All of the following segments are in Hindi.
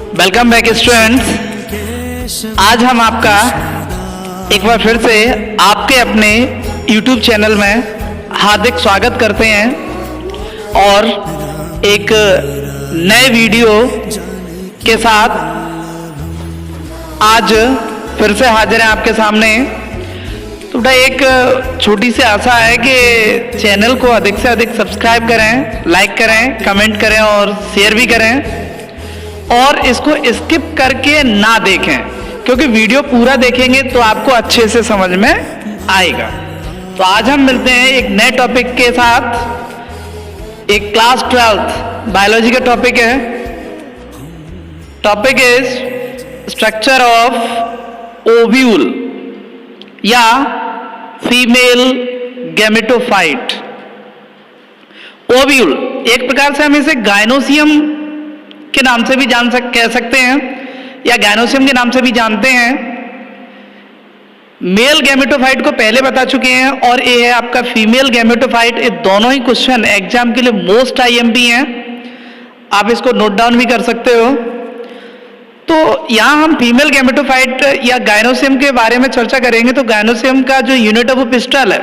Welcome back students. आज हम आपका एक बार फिर से आपके अपने YouTube चैनल में हार्दिक स्वागत करते हैं और एक नए वीडियो के साथ आज फिर से हाजिर हैं आपके सामने। तो बेटा एक छोटी सी आशा है कि चैनल को अधिक से अधिक सब्सक्राइब करें, लाइक करें, कमेंट करें और शेयर भी करें और इसको स्किप करके ना देखें, क्योंकि वीडियो पूरा देखेंगे तो आपको अच्छे से समझ में आएगा। तो आज हम मिलते हैं एक नए टॉपिक के साथ। एक क्लास 12 बायोलॉजी का टॉपिक है। Topic is structure of ovule या फीमेल गैमेटोफाइट। ओव्यूल एक प्रकार से हम इसे गायनोसियम के नाम से भी कह सकते हैं या गायनोसियम के नाम से भी जानते हैं। मेल गैमेटोफाइट को पहले बता चुके हैं और ये है आपका फीमेल गैमेटोफाइट। ये दोनों ही क्वेश्चन एग्जाम के लिए मोस्ट आईएमपी हैं, आप इसको नोट डाउन भी कर सकते हो। तो यहाँ हम फीमेल गैमेटोफाइट या गायनोसियम के बारे में चर्चा करेंगे। तो गायनोसियम का जो यूनिट ऑफ पिस्टल है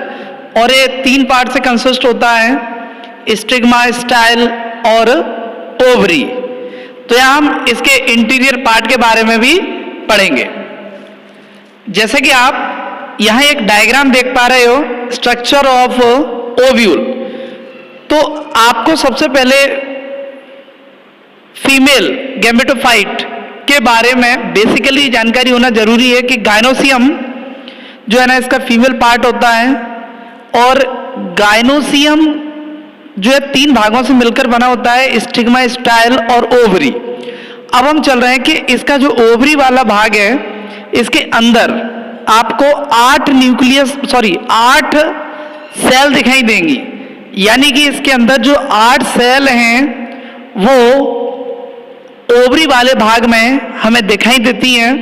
और ये 3 पार्ट से कंसिस्ट होता है, स्टिग्मा, स्टाइल और ओवरी। तो यहाँ हम इसके इंटीरियर पार्ट के बारे में भी पढ़ेंगे। जैसे कि आप यहाँ एक डायग्राम देख पा रहे हो, स्ट्रक्चर ऑफ ओव्यूल। तो आपको सबसे पहले फीमेल गैमेटोफाइट के बारे में बेसिकली जानकारी होना जरूरी है कि गायनोसियम जो है ना, इसका फीमेल पार्ट होता है और गायनोसियम जो है 3 भागों से मिलकर बना होता है, स्टिग्मा, स्टाइल और ओवरी। अब हम चल रहे हैं कि इसका जो ओवरी वाला भाग है, इसके अंदर आपको 8 सेल दिखाई देंगी। यानी कि इसके अंदर जो 8 सेल हैं वो ओवरी वाले भाग में हमें दिखाई देती हैं।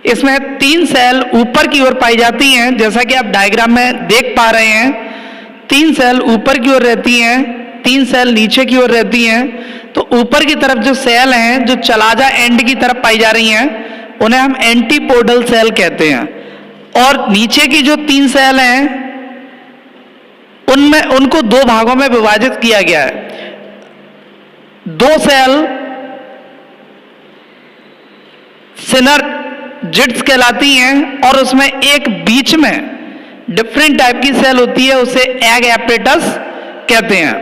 इसमें 3 सेल ऊपर की ओर पाई जाती हैं, जैसा कि आप डायग्राम में देख पा रहे हैं। 3 सेल ऊपर की ओर रहती हैं, 3 सेल नीचे की ओर रहती हैं। तो ऊपर की तरफ जो सेल हैं जो चलाजा एंड की तरफ पाई जा रही हैं, उन्हें हम एंटीपोडल सेल कहते हैं। और नीचे की जो 3 सेल हैं उनमें उनको 2 भागों में विभाजित किया गया है। 2 सेल सिनर्जिड्स कहलाती हैं और उसमें एक बीच में डिफरेंट टाइप की सेल होती है, उसे एग एपरेटस कहते हैं।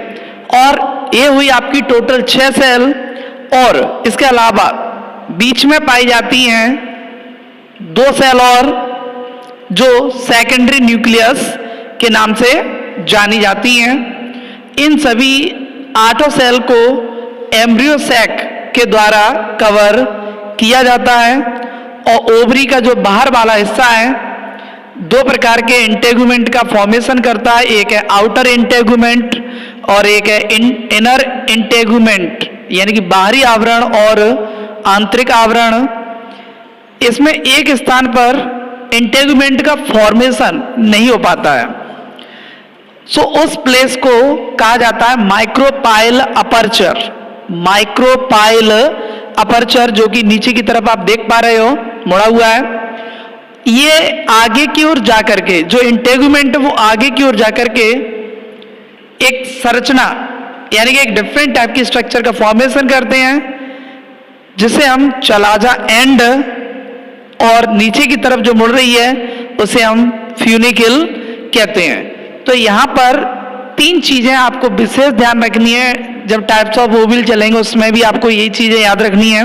और ये हुई आपकी टोटल 6 सेल। और इसके अलावा बीच में पाई जाती हैं 2 सेल और जो सेकेंडरी न्यूक्लियस के नाम से जानी जाती हैं। इन सभी 8 सेल को एम्ब्रियो सैक के द्वारा कवर किया जाता है। और ओवरी का जो बाहर वाला हिस्सा है 2 प्रकार के इंटेगुमेंट का फॉर्मेशन करता है। एक है आउटर इंटेगुमेंट और एक है इनर इंटेगुमेंट, यानी कि बाहरी आवरण और आंतरिक आवरण। इसमें एक स्थान पर इंटेगुमेंट का फॉर्मेशन नहीं हो पाता है, सो उस प्लेस को कहा जाता है माइक्रोपाइल अपर्चर। माइक्रोपाइल अपर्चर जो कि नीचे की तरफ आप देख पा रहे हो मुड़ा हुआ है, ये आगे की ओर जाकर के जो इंटेगुमेंट वो आगे की ओर जाकर के एक संरचना यानी कि एक डिफरेंट टाइप की स्ट्रक्चर का फॉर्मेशन करते हैं, जिसे हम चलाजा एंड और नीचे की तरफ जो मुड़ रही है उसे हम फ्यूनिकल कहते हैं। तो यहाँ पर 3 चीजें आपको विशेष ध्यान रखनी है। जब टाइप्स ऑफ ओव्यूल चलेंगे उसमें भी आपको यही चीजें याद रखनी है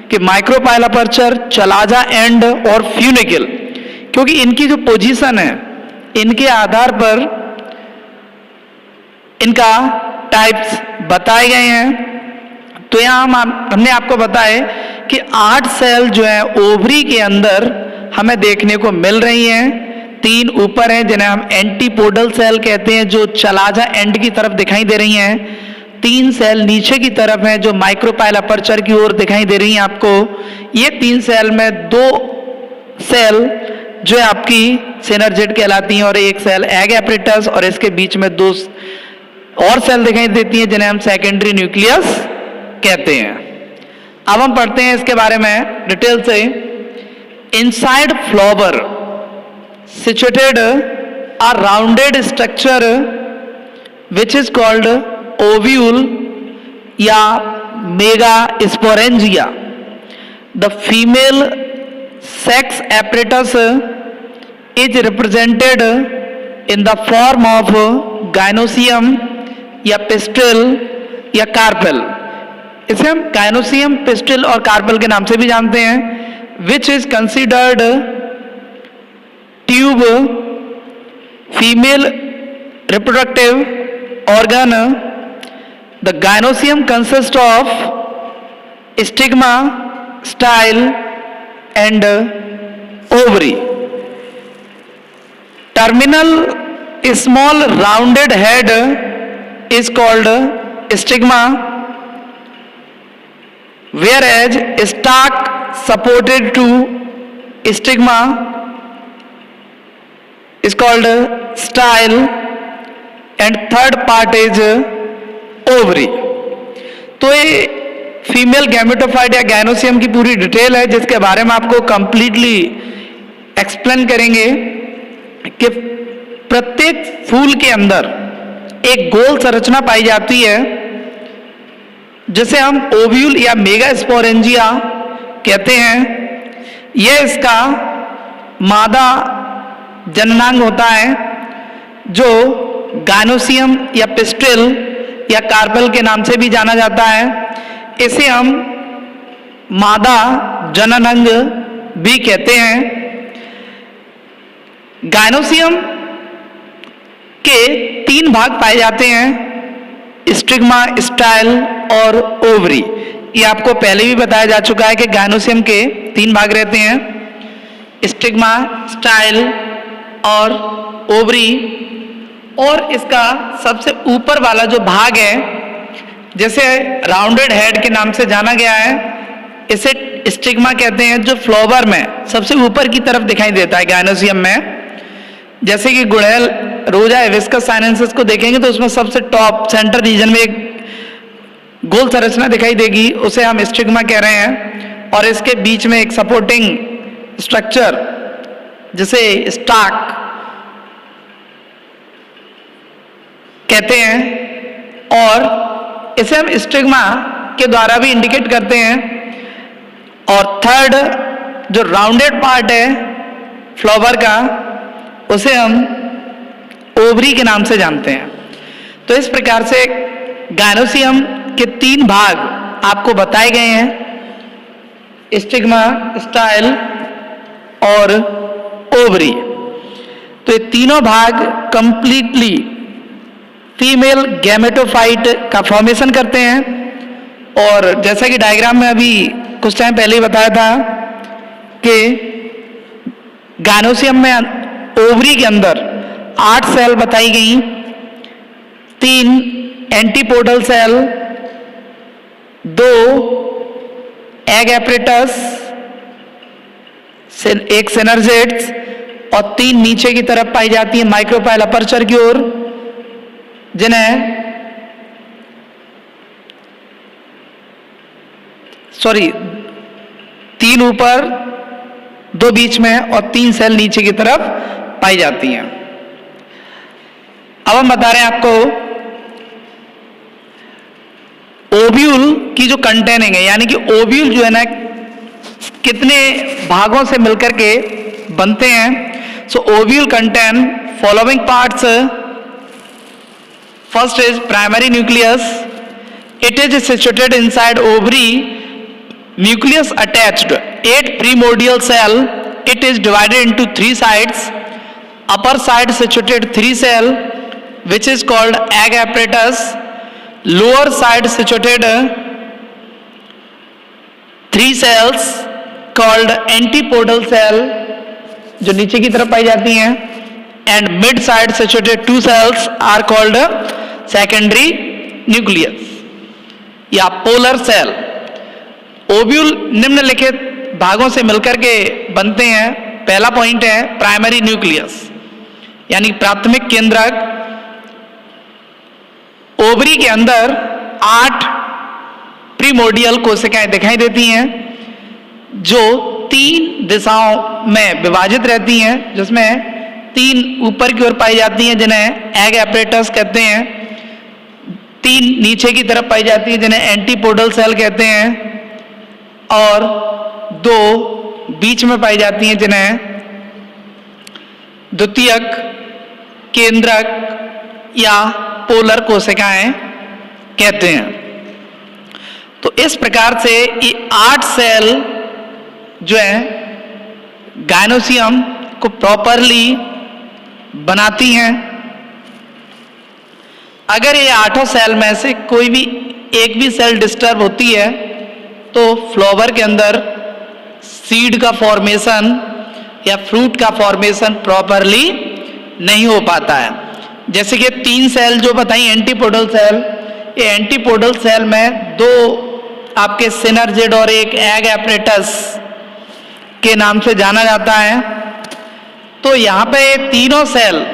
कि माइक्रोपाइल अपर्चर, चलाजा एंड और फ्यूनिकल, क्योंकि इनकी जो पोजीशन है इनके आधार पर इनका टाइप्स बताए गए हैं। तो यहाँ हमने आपको बताया कि 8 सेल जो है ओवरी के अंदर हमें देखने को मिल रही हैं। 3 ऊपर हैं जिन्हें हम एंटीपोडल सेल कहते हैं, जो चलाजा एंड की तरफ दिखाई दे रही हैं। 3 सेल नीचे की तरफ हैं जो माइक्रोपाइल अपर्चर की ओर दिखाई दे रही हैं आपको। ये 3 सेल में 2 सेल जो है आपकी सिनर्जिड कहलाती हैं और एक सेल एग एपरेटस, और इसके बीच में 2 और सेल दिखाई देती हैं जिन्हें हम सेकेंडरी न्यूक्लियस कहते हैं। अब हम पढ़ते हैं इसके बारे में डिटेल से। Inside flower situated a rounded structure which is called ovule या mega sporangia. The female sex apparatus is represented in the form of gynoecium या पिस्टिल या कार्पेल। इसे हम गाइनोसियम, पिस्टिल और कार्पेल के नाम से भी जानते हैं। Which is considered tube female reproductive organ. The gynoecium consist of stigma, style and ovary. Terminal small rounded head is called stigma, whereas stalk supported to stigma is called style, and third part is ovary। तो ये फीमेल गैमेटोफाइट या गाइनोसियम की पूरी डिटेल है, जिसके बारे में आपको कंप्लीटली एक्सप्लेन करेंगे कि प्रत्येक फूल के अंदर एक गोल संरचना पाई जाती है जिसे हम ओव्यूल या मेगा स्पोरेंजिया कहते हैं। यह इसका मादा जननांग होता है जो गाइनोसियम या पिस्टिल या कार्पेल के नाम से भी जाना जाता है। इसे हम मादा जननांग भी कहते हैं। गाइनोसियम के 3 भाग पाए जाते हैं, स्टिग्मा, स्टाइल और ओवरी। ये आपको पहले भी बताया जा चुका है कि गाइनोसियम के 3 भाग रहते हैं, स्टिग्मा, स्टाइल और ओवरी। और इसका सबसे ऊपर वाला जो भाग है, जैसे राउंडेड हेड के नाम से जाना गया है, इसे स्टिग्मा कहते हैं, जो फ्लावर में सबसे ऊपर की तरफ दिखाई देता है गाइनोसियम में। जैसे कि गुड़हल, रोजा, हिबिस्कस साइनेंसिस को देखेंगे तो उसमें सबसे टॉप सेंटर रीजन में एक गोल संरचना दिखाई देगी, उसे हम स्टिग्मा कह रहे हैं। और इसके बीच में एक सपोर्टिंग स्ट्रक्चर जिसे स्टाक कहते हैं, और इसे हम स्टिग्मा के द्वारा भी इंडिकेट करते हैं। और थर्ड जो राउंडेड पार्ट है फ्लावर का, उसे हम ओवरी के नाम से जानते हैं। तो इस प्रकार से गाइनोसियम के 3 भाग आपको बताए गए हैं, स्टिग्मा, स्टाइल और ओवरी। तो ये तीनों भाग कंप्लीटली फीमेल गैमेटोफाइट का फॉर्मेशन करते हैं। और जैसा कि डायग्राम में अभी कुछ टाइम पहले ही बताया था कि गाइनोसियम में ओवरी के अंदर 8 सेल बताई गई, 3 एंटीपोडल सेल, 2 एग एपरेटस, 1 सिनर्जेट्स और 3 नीचे की तरफ पाई जाती है माइक्रोपाइल अपर्चर की ओर, जिन्हें 3 ऊपर, 2 बीच में और 3 सेल नीचे की तरफ पाई जाती हैं। अब हम बता रहे हैं आपको ओव्यूल की जो कंटेनिंग है, यानी कि ओव्यूल जो है ना कितने भागों से मिलकर के बनते हैं। So ovule contain following parts. First is primary nucleus, it is situated inside ovary, nucleus attached 8 primordial cell, it is divided into 3 sides, upper side situated 3 cell which is called egg apparatus, lower side situated 3 cells called antipodal cell जो नीचे की तरफ पाई जाती हैं, and mid side situated 2 cells are called secondary nucleus या polar cell। ओव्यूल निम्नलिखित भागों से मिलकर के बनते हैं। पहला पॉइंट है प्राइमरी न्यूक्लियस यानी प्राथमिक केंद्रक। ओवरी के अंदर 8 प्रीमोर्डियल कोशिकाएं दिखाई देती हैं जो 3 दिशाओं में विभाजित रहती हैं, जिसमें 3 ऊपर की ओर पाई जाती हैं जिन्हें एग एपरेटस कहते हैं, 3 नीचे की तरफ पाई जाती हैं जिन्हें एंटीपोडल सेल कहते हैं, और 2 बीच में पाई जाती हैं जिन्हें द्वितीयक, केंद्रक या पोलर कोशिकाएं कहते हैं। तो इस प्रकार से ये 8 सेल जो है गायनोसियम को प्रॉपरली बनाती हैं। अगर ये 8 सेल में से कोई भी एक भी सेल डिस्टर्ब होती है तो फ्लावर के अंदर सीड का फॉर्मेशन या फ्रूट का फॉर्मेशन प्रॉपरली नहीं हो पाता है। जैसे कि 3 सेल जो बताई एंटीपोडल सेल, ये एंटीपोडल सेल में 2 आपके सिनर्जिड और एक एग एपरेटस के नाम से जाना जाता है। तो यहाँ पे ये तीनों सेल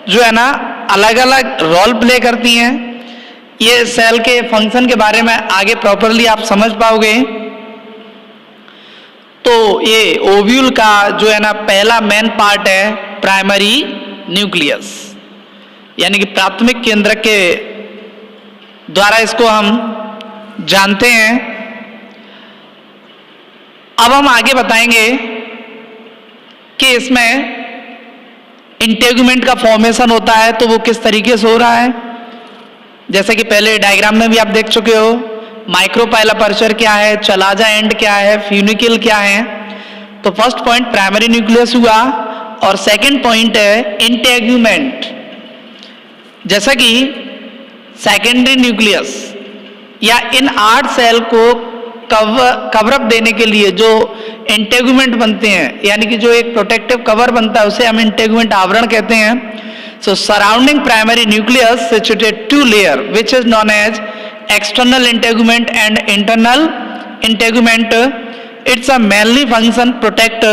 जो है ना अलग अलग रोल प्ले करती हैं। ये सेल के फंक्शन के बारे में आगे प्रॉपरली आप समझ पाओगे। तो ये ओव्यूल का जो है ना पहला मेन पार्ट है प्राइमरी न्यूक्लियस, यानी कि प्राथमिक केंद्रक के द्वारा इसको हम जानते हैं। अब हम आगे बताएंगे कि इसमें इंटेगुमेंट का फॉर्मेशन होता है तो वो किस तरीके से हो रहा है। जैसे कि पहले डायग्राम में भी आप देख चुके हो, माइक्रोपाइल अपर्चर क्या है, चलाजा एंड क्या है, फ्यूनिकल क्या है। तो फर्स्ट पॉइंट प्राइमरी न्यूक्लियस हुआ और सेकंड पॉइंट है इंटेगुमेंट। जैसा कि सेकेंडरी न्यूक्लियस या इन 8 सेल को कवरअप देने के लिए जो इंटेगुमेंट बनते हैं, यानी कि जो एक प्रोटेक्टिव कवर बनता है उसे हम इंटेगुमेंट आवरण कहते हैं। So surrounding primary nucleus situated 2 layer which is known as external integument and internal integument. It's a mainly function protect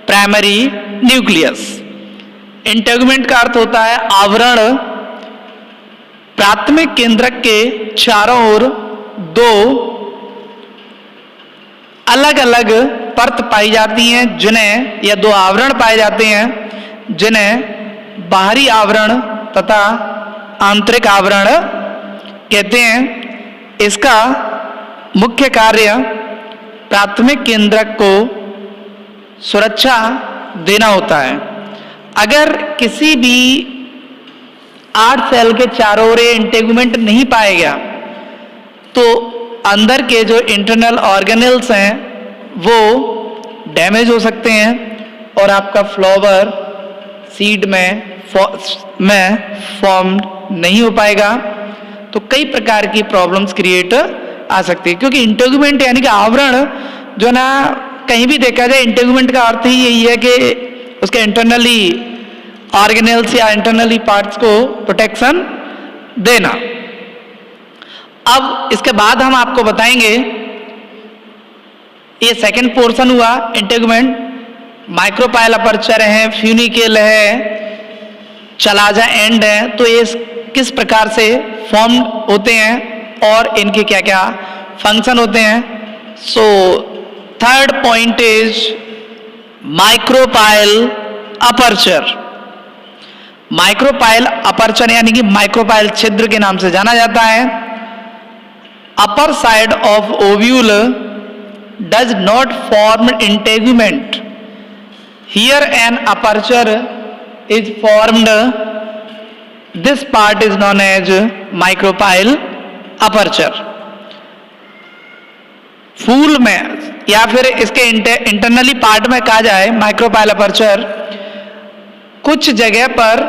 primary nucleus. integument का अर्थ होता है आवरण। प्राथमिक केंद्रक के चारों ओर 2 अलग अलग परत पाई जाती हैं जिन्हें, या 2 आवरण पाए जाते हैं जिन्हें बाहरी आवरण तथा आंतरिक आवरण कहते हैं। इसका मुख्य कार्य प्राथमिक केंद्रक को सुरक्षा देना होता है। अगर किसी भी 8 सेल के चारों ओर इंटेगुमेंट नहीं पाया गया तो अंदर के जो इंटरनल ऑर्गेनेल्स हैं वो डैमेज हो सकते हैं और आपका फ्लावर सीड में फॉर्म नहीं हो पाएगा। तो कई प्रकार की प्रॉब्लम्स क्रिएट आ सकती है, क्योंकि इंटेगुमेंट यानी कि आवरण जो ना कहीं भी देखा जाए इंटेगुमेंट का अर्थ ही यही है कि उसके इंटरनली ऑर्गेनेल्स या इंटरनली पार्ट्स को प्रोटेक्शन देना। अब इसके बाद हम आपको बताएंगे, ये सेकंड पोर्शन हुआ इंटेगुमेंट। माइक्रोपाइल अपर्चर है, फ्यूनिकल है, चलाजा एंड है। तो ये किस प्रकार से फॉर्म होते हैं और इनके क्या क्या फंक्शन होते हैं। So third point is micropyle aperture. Micropyle aperture यानी कि माइक्रोपाइल छिद्र के नाम से जाना जाता है। Upper side of ovule does not form integument, here an aperture is formed, this part is known as micropyle aperture. फूल में या फिर इसके इंटरनली पार्ट में कहा जाए माइक्रोपाइल अपर्चर, कुछ जगह पर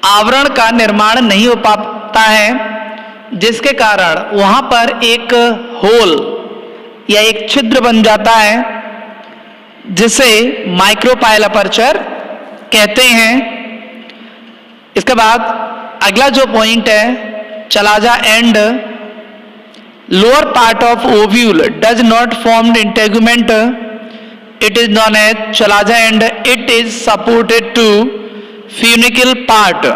आवरण का निर्माण नहीं हो पाता है जिसके कारण वहां पर एक होल या एक छिद्र बन जाता है जिसे माइक्रोपाइल अपर्चर कहते हैं। इसके बाद अगला जो पॉइंट है chalaza end, lower part of ovule does not formed integument, it is known as chalaza end, it is supported to funicle part.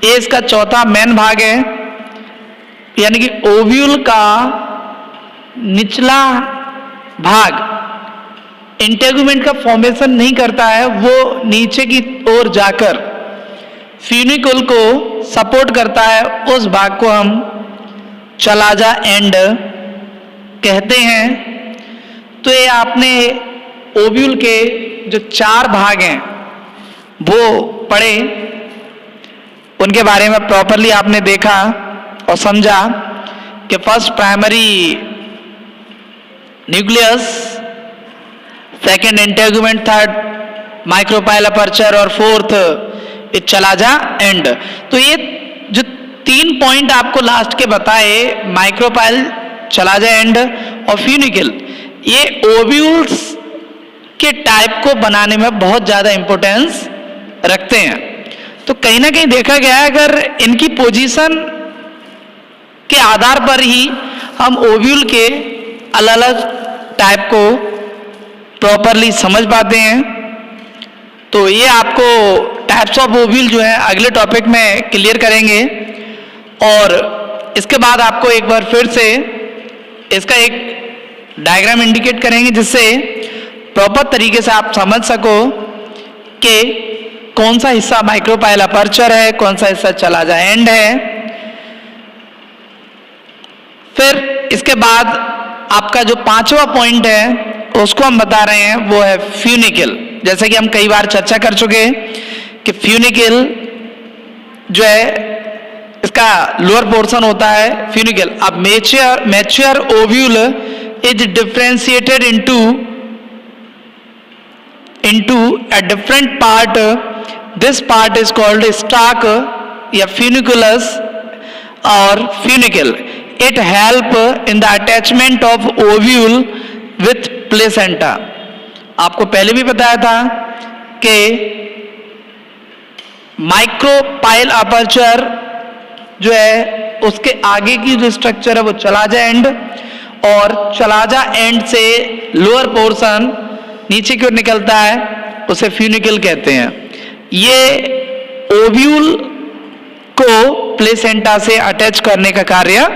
ये इसका चौथा मेन भाग है। यानी कि ओव्यूल का निचला भाग इंटेगुमेंट का फॉर्मेशन नहीं करता है, वो नीचे की ओर जाकर फ्यूनिकल को सपोर्ट करता है, उस भाग को हम चलाजा एंड कहते हैं। तो ये आपने ओव्यूल के जो 4 भाग हैं वो पढ़े, उनके बारे में प्रॉपरली आपने देखा और समझा कि first primary nucleus, second integument, third micropyle aperture और फोर्थ चलाजा एंड। तो ये जो 3 पॉइंट आपको लास्ट के बताए, माइक्रोपाइल, चलाजा एंड और फ्यूनिकल, ये ओव्यूल्स के टाइप को बनाने में बहुत ज्यादा इंपॉर्टेंस रखते हैं। तो कहीं ना कहीं देखा गया है, अगर इनकी पोजीशन के आधार पर ही हम ओव्यूल के अलग अलग टाइप को प्रॉपरली समझ पाते हैं। तो ये आपको टाइप्स ऑफ ओव्यूल जो है अगले टॉपिक में क्लियर करेंगे, और इसके बाद आपको एक बार फिर से इसका एक डायग्राम इंडिकेट करेंगे, जिससे प्रॉपर तरीके से आप समझ सको कि कौन सा हिस्सा माइक्रोपाइल अपर्चर है, कौन सा हिस्सा चलाजा एंड है। फिर इसके बाद आपका जो 5वां पॉइंट है उसको हम बता रहे हैं, वो है फ्यूनिकल। जैसे कि हम कई बार चर्चा कर चुके कि फ्यूनिकल जो है इसका लोअर पोर्शन होता है फ्यूनिकल। अब mature ovule is differentiated into a different part. This part is called stalk या funiculus or funicle. It help in the attachment of ovule with placenta. आपको पहले भी बताया था कि माइक्रोपाइल अपर्चर जो है उसके आगे की जो स्ट्रक्चर है वो चलाजा एंड, और चलाजा एंड से लोअर पोर्शन नीचे की ओर निकलता है, उसे फ्यूनिकल कहते हैं। ये ओव्यूल को प्लेसेंटा से अटैच करने का कार्य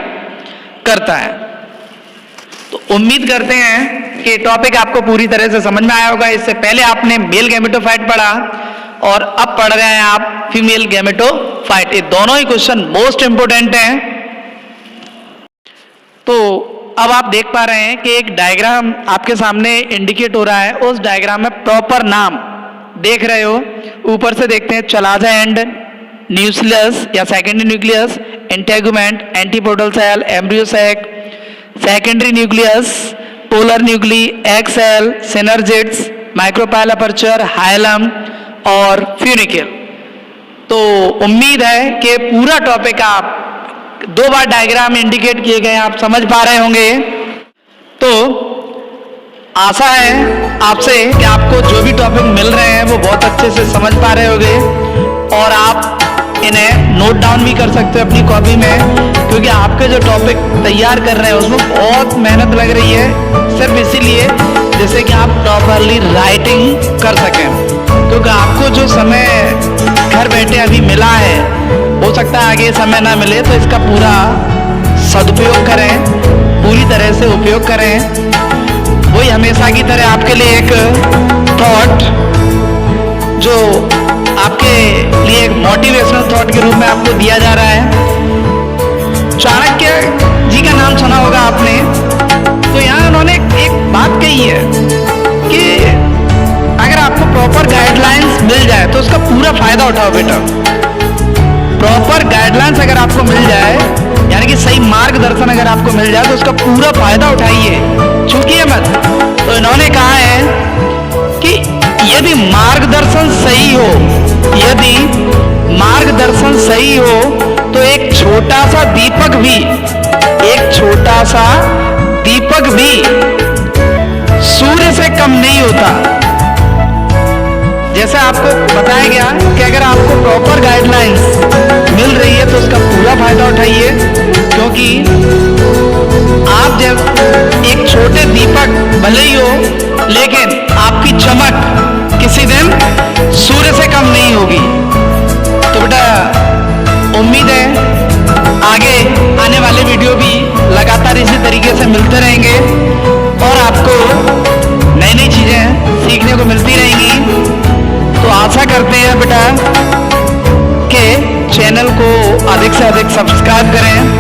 करता है। तो उम्मीद करते हैं कि टॉपिक आपको पूरी तरह से समझ में आया होगा। इससे पहले आपने मेल गैमेटोफाइट पढ़ा और अब पढ़ रहे हैं आप फीमेल गैमेटोफाइट। ये दोनों ही क्वेश्चन मोस्ट इंपोर्टेंट हैं। तो अब आप देख पा रहे हैं कि एक डायग्राम आपके सामने इंडिकेट हो रहा है, उस डायग्राम में प्रॉपर नाम देख रहे हो। ऊपर से देखते हैं चलाजा एंड, न्यूक्लियस या secondary nucleus, integument, antipodal cell, embryo sac, secondary nucleus, polar nuclei, egg cell, synergids, micropyle aperture, hilum और फ्यूनिकल। तो उम्मीद है कि पूरा टॉपिक आप 2 बार डायग्राम इंडिकेट किए गए आप समझ पा रहे होंगे। तो आशा है आपसे कि आपको जो भी टॉपिक मिल रहे हैं वो बहुत अच्छे से समझ पा रहे होंगे, और आप इन्हें नोट डाउन भी कर सकते हो अपनी कॉपी में, क्योंकि आपके जो टॉपिक तैयार कर रहे हैं उसमें बहुत मेहनत लग रही है, सिर्फ इसीलिए जैसे कि आप प्रॉपरली राइटिंग कर सकें। क्योंकि आपको जो समय घर बैठे अभी मिला है, हो सकता है आगे समय ना मिले, तो इसका पूरा सदुपयोग करें, पूरी तरह से उपयोग करें। वही हमेशा की तरह आपके लिए एक थॉट जो आपके लिए एक मोटिवेशनल थॉट के रूप में आपको दिया जा रहा है। चाणक्य जी का नाम सुना होगा आपने। तो यहाँ उन्होंने एक बात कही है कि अगर आपको प्रॉपर गाइडलाइंस मिल जाए तो उसका पूरा फायदा उठाओ बेटा। प्रॉपर गाइडलाइंस अगर आपको मिल जाए, यानी कि सही मार्गदर्शन अगर आपको मिल जाए, तो उसका पूरा फायदा उठाइए, चूकिए मत। तो इन्होंने कहा है कि यदि मार्गदर्शन सही हो, यदि मार्गदर्शन सही हो तो एक छोटा सा दीपक भी सूर्य से कम नहीं होता। जैसे आपको बताया गया कि अगर आपको प्रॉपर गाइडलाइंस मिल रही है तो उसका पूरा फायदा उठाइए, क्योंकि आप जब एक छोटे दीपक भले ही हो, लेकिन आपकी चमक किसी दिन सूर्य से कम नहीं होगी। तो बेटा उम्मीद है आगे आने वाले तरीके से मिलते रहेंगे और आपको नई नई चीज़ें सीखने को मिलती रहेंगी। तो आशा करते हैं बेटा कि चैनल को अधिक से अधिक सब्सक्राइब करें